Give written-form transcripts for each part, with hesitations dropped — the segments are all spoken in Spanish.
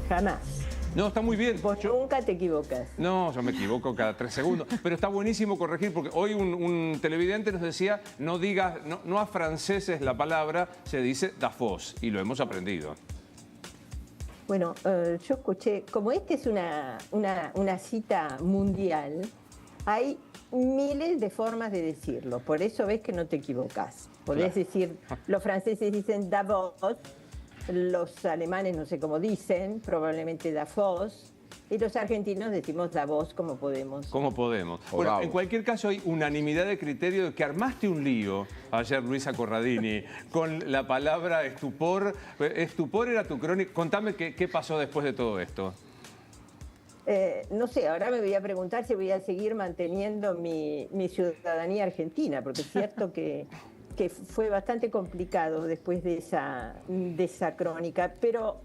jamás. No, está muy bien. Vos nunca te equivocas. No, yo me equivoco cada 3 segundos. Pero está buenísimo corregir, porque hoy un televidente nos decía, no digas, no afranceses la palabra, se dice Davos, y lo hemos aprendido. Bueno, yo escuché, como esta es una cita mundial, hay miles de formas de decirlo, por eso ves que no te equivocas. Podés decir, los franceses dicen Davos, los alemanes no sé cómo dicen, probablemente Davos, y los argentinos decimos Davos como podemos. Como podemos. Bueno, en cualquier caso hay unanimidad de criterio de que armaste un lío ayer, Luisa Corradini, con la palabra estupor. Estupor era tu crónica. Contame qué pasó después de todo esto. No sé, ahora me voy a preguntar si voy a seguir manteniendo mi ciudadanía argentina, porque es cierto que fue bastante complicado después de esa crónica, pero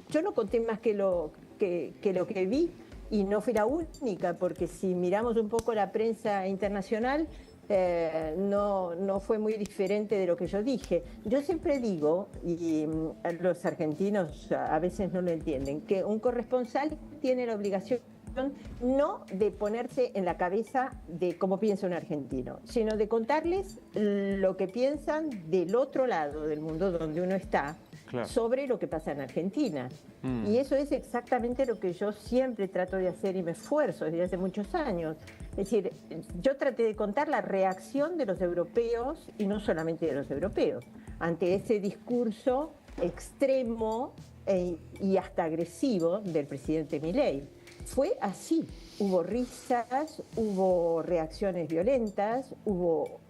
yo no conté más que lo que vi, y no fui la única, porque si miramos un poco la prensa internacional, no fue muy diferente de lo que yo dije. Yo siempre digo, y los argentinos a veces no lo entienden, que un corresponsal tiene la obligación no de ponerse en la cabeza de cómo piensa un argentino, sino de contarles lo que piensan del otro lado del mundo donde uno está, sobre lo que pasa en Argentina. Y eso es exactamente lo que yo siempre trato de hacer y me esfuerzo desde hace muchos años. Es decir, yo traté de contar la reacción de los europeos, y no solamente de los europeos, ante ese discurso extremo y hasta agresivo del presidente Milei. Fue así, hubo risas, hubo reacciones violentas, hubo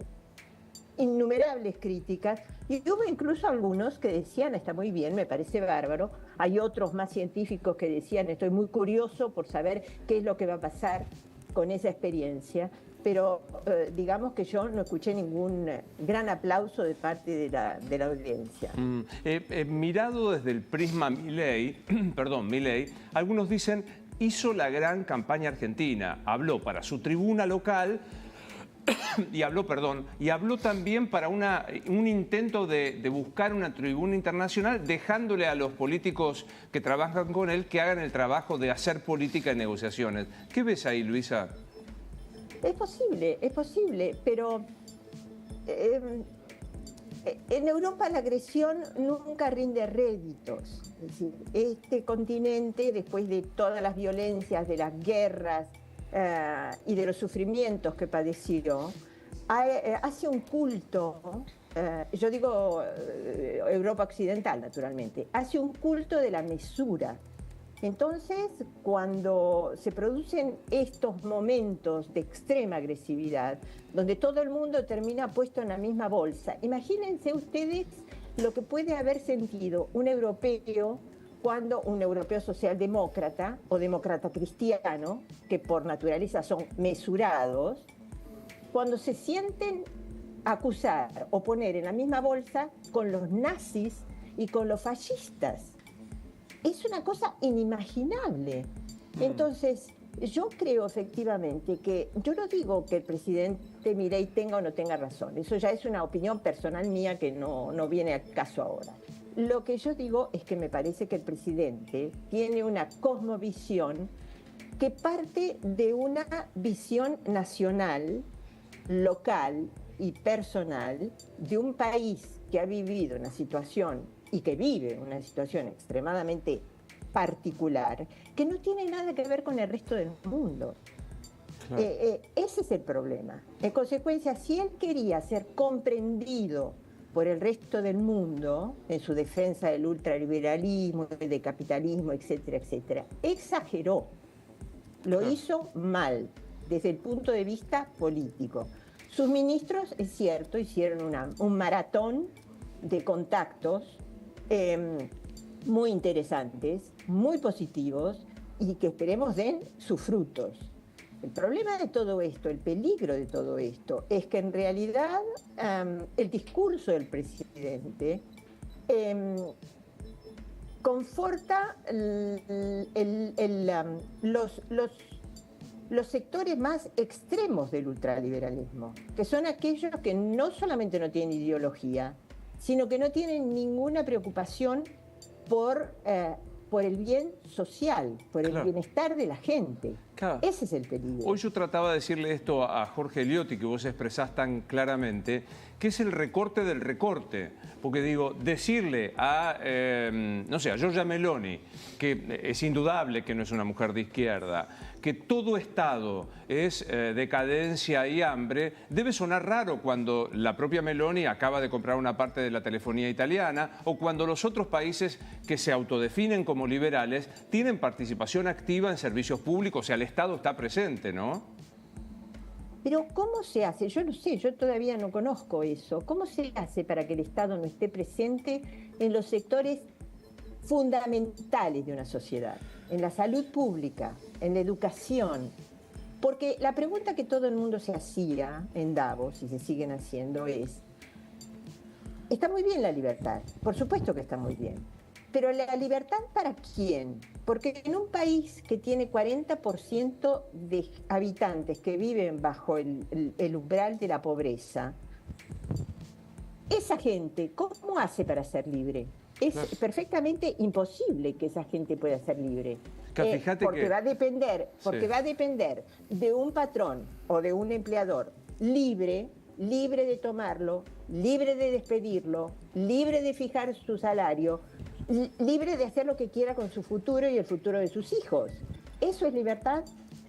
innumerables críticas, y hubo incluso algunos que decían, está muy bien, me parece bárbaro. Hay otros más científicos que decían, estoy muy curioso por saber qué es lo que va a pasar con esa experiencia, pero digamos que yo no escuché ningún gran aplauso de parte de la audiencia. Mirado desde el prisma Milei, algunos dicen, hizo la gran campaña argentina, habló para su tribuna local y habló también para un intento de buscar una tribuna internacional, dejándole a los políticos que trabajan con él que hagan el trabajo de hacer política y negociaciones. ¿Qué ves ahí, Luisa? Es posible, pero en Europa la agresión nunca rinde réditos. Es decir, este continente, después de todas las violencias, de las guerras y de los sufrimientos que padeció, hace un culto, yo digo Europa occidental naturalmente, hace un culto de la mesura. Entonces, cuando se producen estos momentos de extrema agresividad, donde todo el mundo termina puesto en la misma bolsa, imagínense ustedes lo que puede haber sentido un europeo cuando un europeo socialdemócrata o demócrata cristiano, que por naturaleza son mesurados, cuando se sienten acusar o poner en la misma bolsa con los nazis y con los fascistas. Es una cosa inimaginable. Entonces, yo creo efectivamente que, yo no digo que el presidente Milei tenga o no tenga razón, eso ya es una opinión personal mía que no viene al caso ahora. Lo que yo digo es que me parece que el presidente tiene una cosmovisión que parte de una visión nacional, local y personal de un país que ha vivido una situación y que vive una situación extremadamente particular, que no tiene nada que ver con el resto del mundo. Claro. Ese es el problema. En consecuencia, si él quería ser comprendido por el resto del mundo, en su defensa del ultraliberalismo, del capitalismo, etcétera, etcétera, exageró. Lo hizo mal, desde el punto de vista político. Sus ministros, es cierto, hicieron un maratón de contactos muy interesantes, muy positivos, y que esperemos den sus frutos. El problema de todo esto, el peligro de todo esto, es que en realidad el discurso del presidente conforta los sectores más extremos del ultraliberalismo, que son aquellos que no solamente no tienen ideología, sino que no tienen ninguna preocupación por por el bien social, por el bienestar de la gente. Claro. Ese es el peligro. Hoy yo trataba de decirle esto a Jorge Eliotti, que vos expresás tan claramente, que es el recorte del recorte. Porque digo, decirle a, no sé, a Giorgia Meloni, que es indudable que no es una mujer de izquierda, que todo Estado es decadencia y hambre, debe sonar raro cuando la propia Meloni acaba de comprar una parte de la telefonía italiana o cuando los otros países que se autodefinen como liberales tienen participación activa en servicios públicos, o sea, el Estado está presente, ¿no? Pero ¿cómo se hace? Yo no sé, yo todavía no conozco eso. ¿Cómo se hace para que el Estado no esté presente en los sectores fundamentales de una sociedad? En la salud pública, en la educación. Porque la pregunta que todo el mundo se hacía en Davos, y se siguen haciendo, es: está muy bien la libertad, por supuesto que está muy bien, pero ¿la libertad para quién? Porque en un país que tiene 40% de habitantes que viven bajo el umbral de la pobreza, esa gente, ¿cómo hace para ser libre? Es perfectamente imposible que esa gente pueda ser libre. Porque va a depender de un patrón o de un empleador libre de tomarlo, libre de despedirlo, libre de fijar su salario, libre de hacer lo que quiera con su futuro y el futuro de sus hijos. ¿Eso es libertad?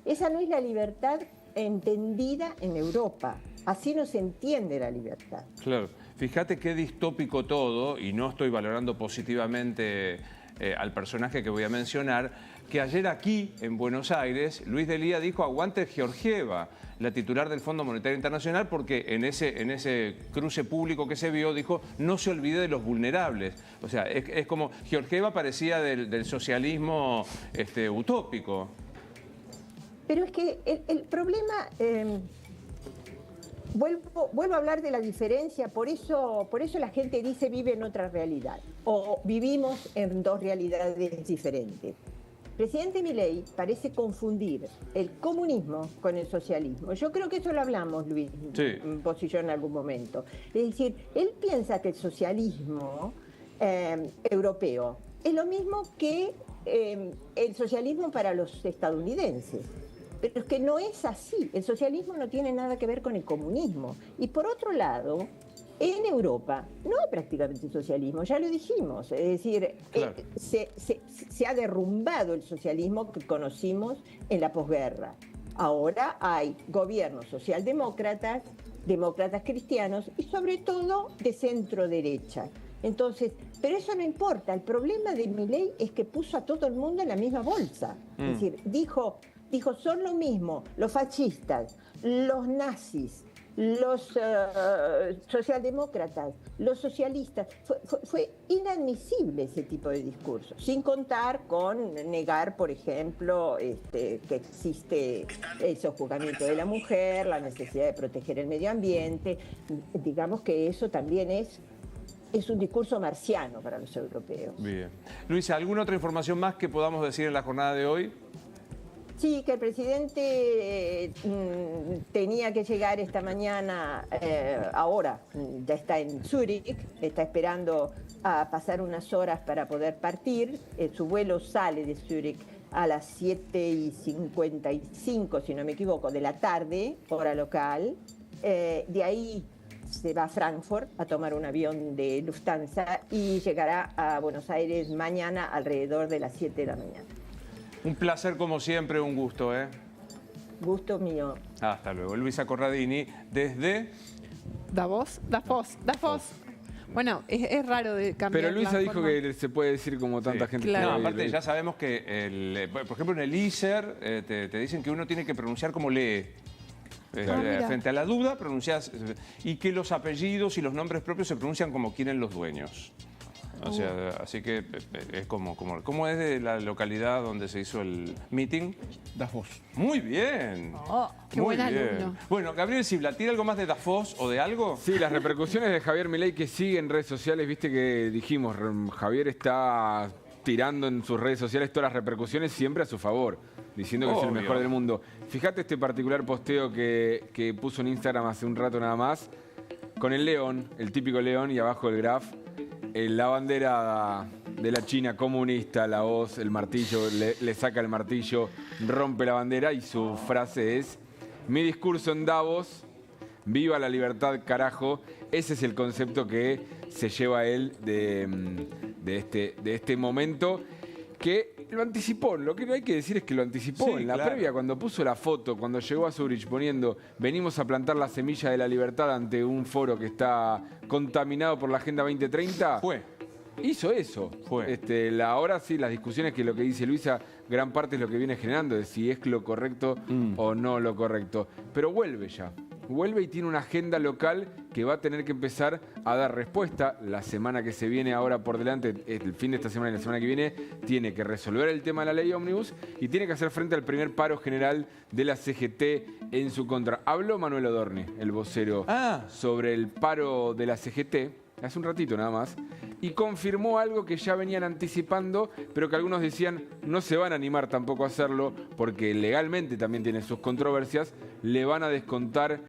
Esa no es la libertad entendida en Europa. Así no se entiende la libertad. Claro. Fíjate qué distópico todo, y no estoy valorando positivamente al personaje que voy a mencionar, que ayer aquí, en Buenos Aires, Luis D'Elia dijo: aguante Georgieva, la titular del Fondo Monetario Internacional, porque en ese cruce público que se vio dijo: no se olvide de los vulnerables. O sea, es como Georgieva parecía del socialismo utópico. Pero es que el problema... Vuelvo a hablar de la diferencia, por eso la gente dice vive en otra realidad, o vivimos en dos realidades diferentes. El presidente Milei parece confundir el comunismo con el socialismo. Yo creo que eso lo hablamos, Luis, vos y yo en algún momento. Es decir, él piensa que el socialismo europeo es lo mismo que el socialismo para los estadounidenses. Pero es que no es así. El socialismo no tiene nada que ver con el comunismo. Y por otro lado, en Europa no hay prácticamente socialismo, ya lo dijimos. Es decir, claro, se ha derrumbado el socialismo que conocimos en la posguerra. Ahora hay gobiernos socialdemócratas, demócratas cristianos y sobre todo de centro derecha. Entonces, pero eso no importa. El problema de Milei es que puso a todo el mundo en la misma bolsa. Es decir, dijo, son lo mismo los fascistas, los nazis, los socialdemócratas, los socialistas. Fue inadmisible ese tipo de discurso, sin contar con negar, por ejemplo, que existe el sojuzgamiento de la mujer, la necesidad de proteger el medio ambiente. Digamos que eso también es un discurso marciano para los europeos. Bien. Luisa, ¿alguna otra información más que podamos decir en la jornada de hoy? Sí, que el presidente tenía que llegar esta mañana, ahora ya está en Zúrich, está esperando a pasar unas horas para poder partir. Su vuelo sale de Zúrich a las 7:55, si no me equivoco, de la tarde, hora local. De ahí se va a Frankfurt a tomar un avión de Lufthansa y llegará a Buenos Aires mañana alrededor de las 7 de la mañana. Un placer como siempre, un gusto, ¿eh? Gusto mío. Hasta luego. Luisa Corradini, desde... Davos. Bueno, es raro de cambiar. Pero Luisa dijo que se puede decir como tanta gente. Claro. No, aparte ya sabemos que, por ejemplo, en el ISER te dicen que uno tiene que pronunciar como lee. Frente a la duda, pronuncias... Y que los apellidos y los nombres propios se pronuncian como quieren los dueños. O sea, así que es ¿Cómo es de la localidad donde se hizo el meeting? Davos. Muy bien. Oh, qué buen alumno. Bueno, Gabriel Sibla, ¿tiene algo más de Davos o de algo? Sí, las repercusiones de Javier Milei que sigue en redes sociales. Viste que dijimos, Javier está tirando en sus redes sociales todas las repercusiones siempre a su favor, diciendo que es el mejor del mundo. Fíjate este particular posteo que puso en Instagram hace un rato nada más, con el león, el típico león, y abajo el graph. La bandera de la China comunista, la hoz, el martillo, le saca el martillo, rompe la bandera y su frase es: mi discurso en Davos, viva la libertad, carajo. Ese es el concepto que se lleva él de este momento, que lo anticipó. Lo que hay que decir es que lo anticipó. Sí, en la claro. previa, cuando puso la foto, cuando llegó a Zurich poniendo: venimos a plantar la semilla de la libertad ante un foro que está contaminado por la Agenda 2030. Hizo eso. Ahora sí, las discusiones, que lo que dice Luisa, gran parte es lo que viene generando, de si es lo correcto o no lo correcto. Pero vuelve ya. Vuelve y tiene una agenda local que va a tener que empezar a dar respuesta. La semana que se viene ahora por delante, el fin de esta semana y la semana que viene, tiene que resolver el tema de la ley Ómnibus y tiene que hacer frente al primer paro general de la CGT en su contra. Habló Manuel Odorni, el vocero, sobre el paro de la CGT, hace un ratito nada más, y confirmó algo que ya venían anticipando, pero que algunos decían no se van a animar tampoco a hacerlo porque legalmente también tiene sus controversias, le van a descontar